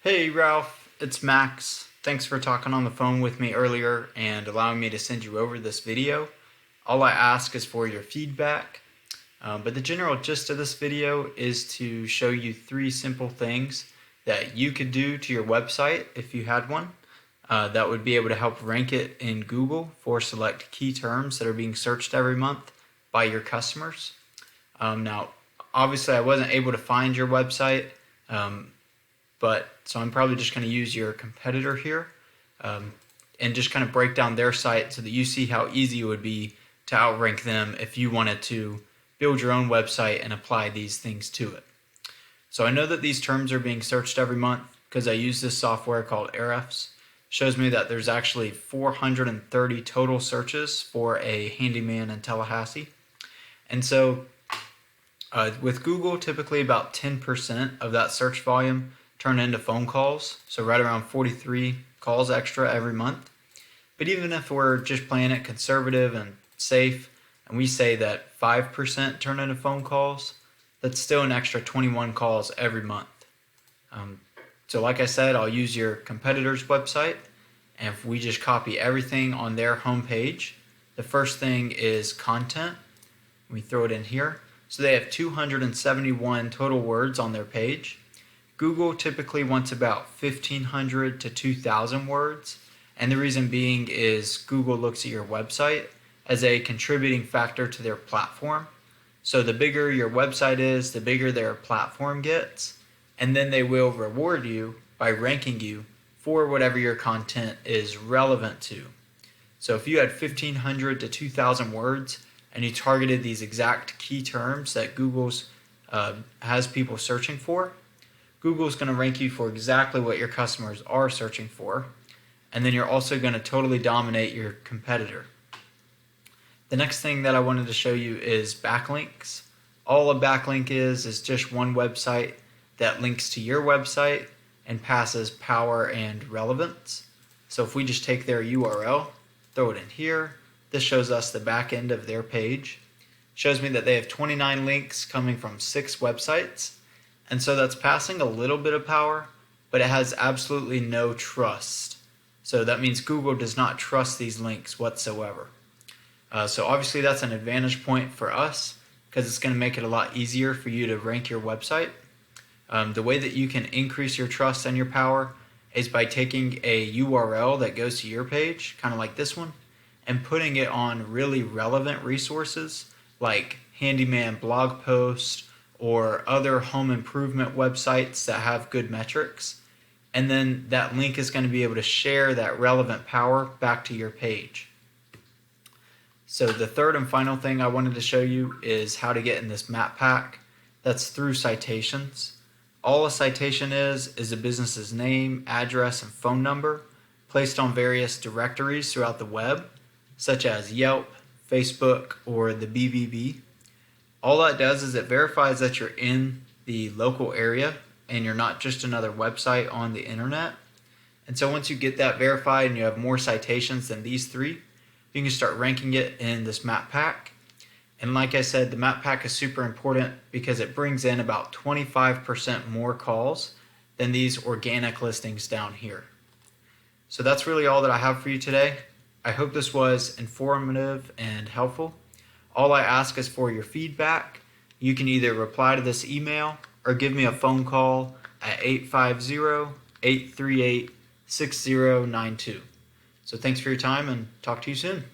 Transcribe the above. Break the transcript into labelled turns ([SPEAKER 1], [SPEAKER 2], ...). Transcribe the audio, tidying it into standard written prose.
[SPEAKER 1] Hey Ralph, it's Max. Thanks for talking on the phone with me earlier and allowing me to send you over this video. All I ask is for your feedback, but the general gist of this video is to show you 3 simple things that you could do to your website if you had one that would be able to help rank it in Google for select key terms that are being searched every month by your customers. Now, obviously I wasn't able to find your website, so I'm probably just going to use your competitor here and just kind of break down their site so that you see how easy it would be to outrank them if you wanted to build your own website and apply these things to it. So I know that these terms are being searched every month because I use this software called Ahrefs. Shows me that there's actually 430 total searches for a handyman in Tallahassee. And so with Google, typically about 10% of that search volume turn into phone calls, so right around 43 calls extra every month. But even if we're just playing it conservative and safe, and we say that 5% turn into phone calls, that's still an extra 21 calls every month. So like I said, I'll use your competitor's website, and if we just copy everything on their homepage, the first thing is content. We throw it in here. So they have 271 total words on their page. Google typically wants about 1,500 to 2,000 words, and the reason being is Google looks at your website as a contributing factor to their platform. So the bigger your website is, the bigger their platform gets, and then they will reward you by ranking you for whatever your content is relevant to. So if you had 1,500 to 2,000 words and you targeted these exact key terms that Google's has people searching for, Google's going to rank you for exactly what your customers are searching for, and then you're also going to totally dominate your competitor. The next thing that I wanted to show you is backlinks. All a backlink is just one website that links to your website and passes power and relevance. So if we just take their URL, throw it in here, this shows us the back end of their page. Shows me that they have 29 links coming from 6 websites. And so that's passing a little bit of power, but it has absolutely no trust. So that means Google does not trust these links whatsoever. So obviously that's an advantage point for us because it's going to make it a lot easier for you to rank your website. The way that you can increase your trust and your power is by taking a URL that goes to your page, kind of like this one, and putting it on really relevant resources like handyman blog posts or other home improvement websites that have good metrics. And then that link is going to be able to share that relevant power back to your page. So the third and final thing I wanted to show you is how to get in this map pack. That's through citations. All a citation is a business's name, address, and phone number placed on various directories throughout the web, such as Yelp, Facebook, or the BBB. All that does is it verifies that you're in the local area and you're not just another website on the internet. And so once you get that verified and you have more citations than these 3, you can start ranking it in this map pack. And like I said, the map pack is super important because it brings in about 25% more calls than these organic listings down here. So that's really all that I have for you today. I hope this was informative and helpful. All I ask is for your feedback. You can either reply to this email or give me a phone call at 850-838-6092. So thanks for your time and talk to you soon.